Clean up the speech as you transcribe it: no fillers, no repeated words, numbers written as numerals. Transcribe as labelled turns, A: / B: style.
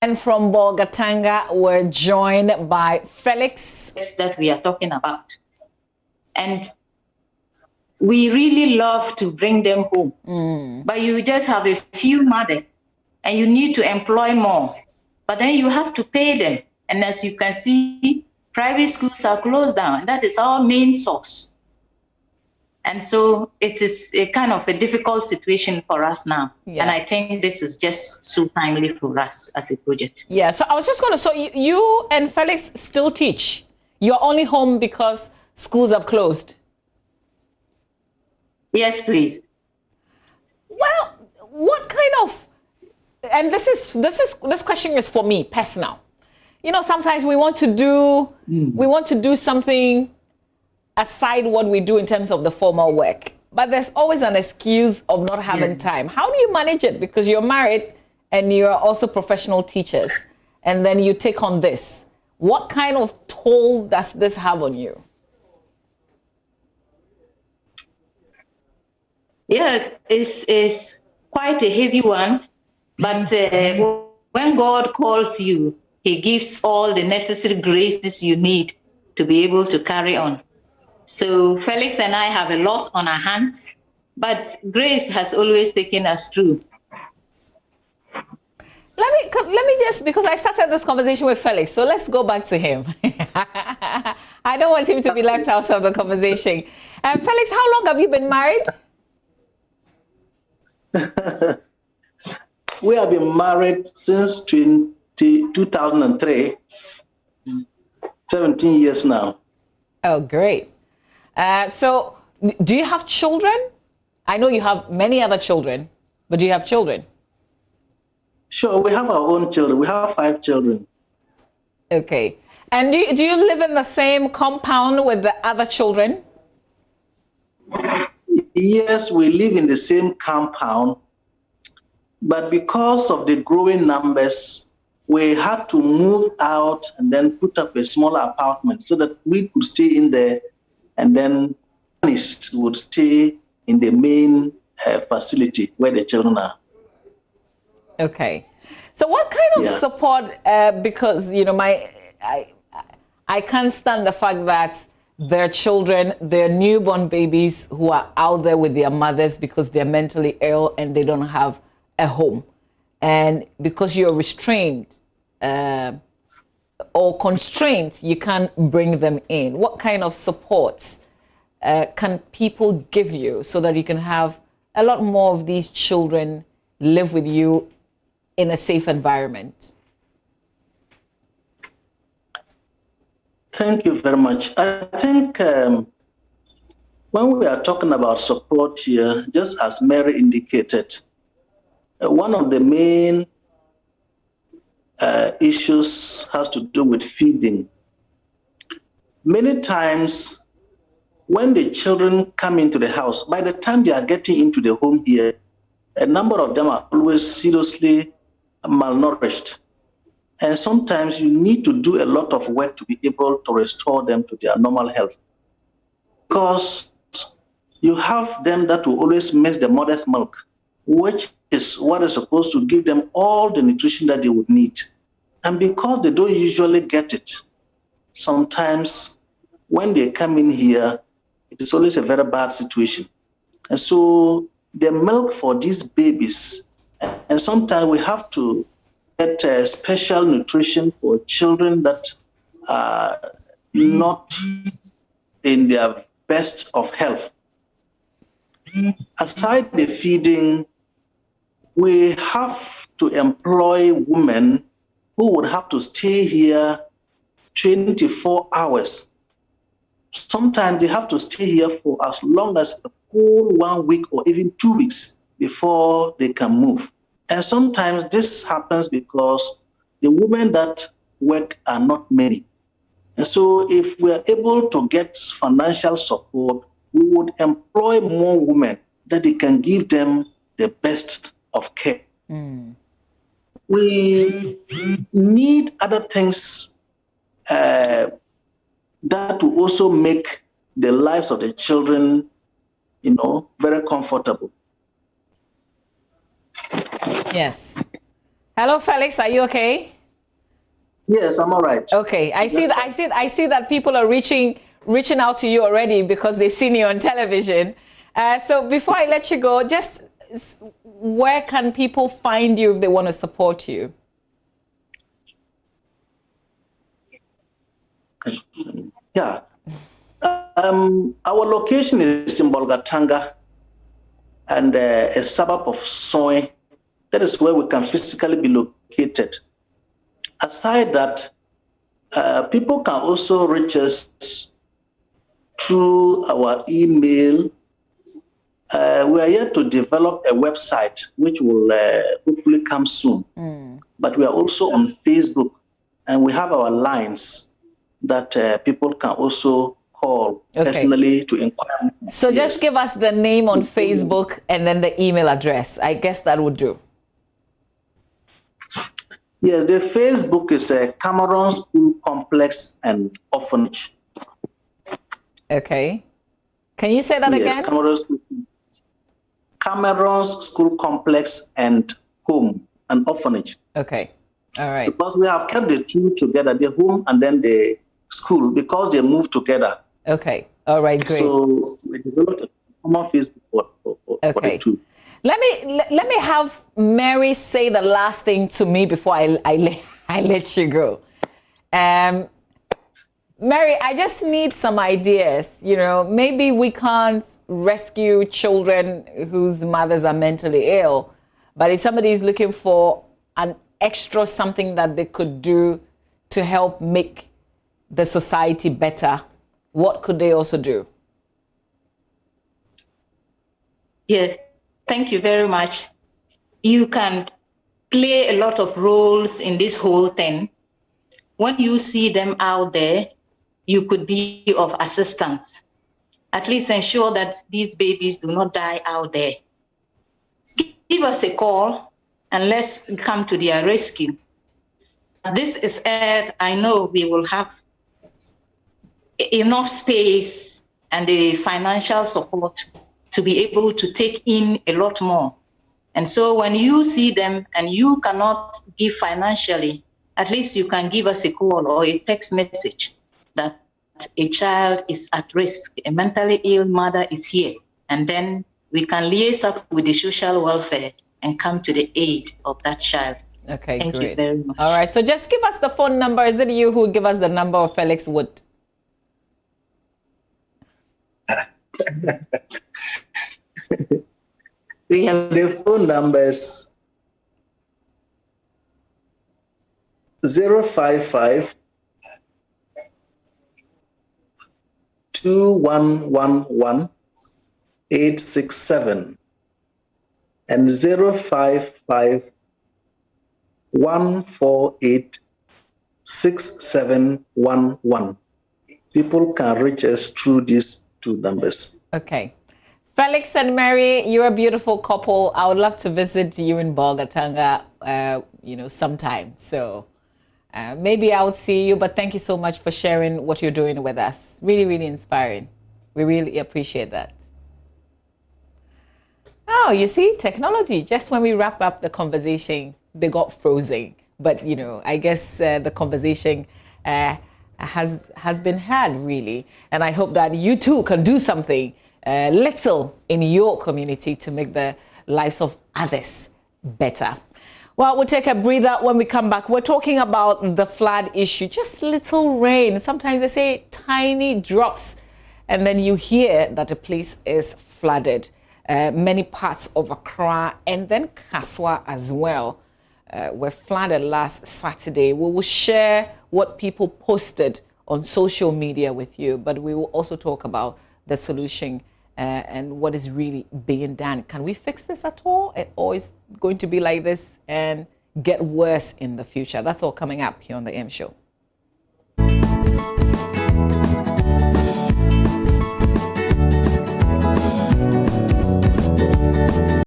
A: And from Bolga, we're joined by Felix.
B: That we are talking about. And we really love to bring them home. But you just have a few mothers and you need to employ more. But then you have to pay them. And as you can see, private schools are closed down. That is our main source. And so it is a kind of a difficult situation for us now. Yeah. And I think this is just so timely for us as a project.
A: Yeah, so I was just going to, so you and Felix still teach. You're only home because schools have closed.
B: Yes, please.
A: Well, what kind of, and this question is for me, personal. You know, sometimes we want to do something aside what we do in terms of the formal work, but there's always an excuse of not having time. How do you manage it? Because you're married and you're also professional teachers, and then you take on this. What kind of toll does this have on you?
B: Yeah, it's quite a heavy one, but when God calls you, He gives all the necessary graces you need to be able to carry on. So Felix and I have a lot on our hands, but grace has always taken us through.
A: Let me just, because I started this conversation with Felix, so let's go back to him. I don't want him to be left out of the conversation. Felix, how long have you been married?
C: We have been married since 2003, 17 years now.
A: Oh, great. So do you have children? I know you have many other children, but do you have children?
C: Sure, we have our own children. We have 5 children.
A: Okay. And do you live in the same compound with the other children?
C: Yes, we live in the same compound, but because of the growing numbers, we had to move out and then put up a smaller apartment so that we could stay in there, and then would stay in the main facility where the children are.
A: Okay. So what kind of support, because, you know, I can't stand the fact that their children, their newborn babies who are out there with their mothers because they're mentally ill and they don't have a home. And because you're restrained or constrained, you can't bring them in. What kind of supports can people give you so that you can have a lot more of these children live with you in a safe environment?
C: Thank you very much. I think when we are talking about support here, just as Mary indicated, one of the main issues has to do with feeding. Many times when the children come into the house, by the time they are getting into the home here, a number of them are always seriously malnourished. And sometimes you need to do a lot of work to be able to restore them to their normal health. Because you have them that will always miss the mother's milk, which is what is supposed to give them all the nutrition that they would need. And because they don't usually get it, sometimes when they come in here, it is always a very bad situation. And so the milk for these babies, and sometimes we have to get special nutrition for children that are not in their best of health. Aside the feeding, we have to employ women who would have to stay here 24 hours. Sometimes they have to stay here for as long as a whole 1 week or even 2 weeks before they can move. And sometimes this happens because the women that work are not many. And so if we are able to get financial support, we would employ more women that they can give them the best of care. We need other things that will also make the lives of the children, you know, very comfortable.
A: Yes. Hello, Felix. Are you okay?
C: Yes, I'm all right.
A: Okay. I see that people are reaching out to you already because they've seen you on television. So before I let you go, just where can people find you if they want to support you?
C: Yeah. Our location is in Bolga, and a suburb of Soy. That is where we can physically be located. Aside that, people can also reach us through our email. We are yet to develop a website, which will hopefully come soon. But we are also on Facebook, and we have our lines that people can also call personally to inquire.
A: So just give us the name on Facebook and then the email address. I guess that would do.
C: Yes, the Facebook is Cameron School Complex and Orphanage.
A: Okay. Can you say that again?
C: Yes, Cameron's School Complex and Home and Orphanage.
A: Okay. All right.
C: Because we have kept the two together, the home and then the school, because they move together.
A: Okay. All right. Great.
C: So we developed a common Facebook for the two.
A: Let me have Mary say the last thing to me before I let you go. Mary, I just need some ideas. You know, maybe we can't rescue children whose mothers are mentally ill, but if somebody is looking for an extra something that they could do to help make the society better, what could they also do?
B: Yes, thank you very much. You can play a lot of roles in this whole thing. When you see them out there, you could be of assistance. At least ensure that these babies do not die out there. Give us a call and let's come to their rescue. This is Earth. I know we will have enough space and the financial support to be able to take in a lot more. And so when you see them and you cannot give financially, at least you can give us a call or a text message that a child is at risk, a mentally ill mother is here. And then we can liaise up with the social welfare and come to the aid of that child.
A: Okay,
B: Thank
A: great.
B: you very much.
A: All right, so just give us the phone number. Is it you who give us the number or Felix would?
C: We have the phone numbers 055 2111 867 and 055 148 6711. People can reach us through these two numbers.
A: Okay. Felix and Mary, you're a beautiful couple. I would love to visit you in Bolga, sometime. So maybe I'll see you, but thank you so much for sharing what you're doing with us. Really, really inspiring. We really appreciate that. Oh, you see, technology, just when we wrap up the conversation, they got frozen. But, I guess the conversation has been had, really. And I hope that you too can do something little in your community to make the lives of others better. Well, we'll take a breather when we come back. We're talking about the flood issue, just little rain. Sometimes they say tiny drops, and then you hear that a place is flooded. Many parts of Accra and then Kaswa as well were flooded last Saturday. We will share what people posted on social media with you, but we will also talk about the solution and what is really being done. Can we fix this at all? Or is it going to be like this and get worse in the future? That's all coming up here on the M Show.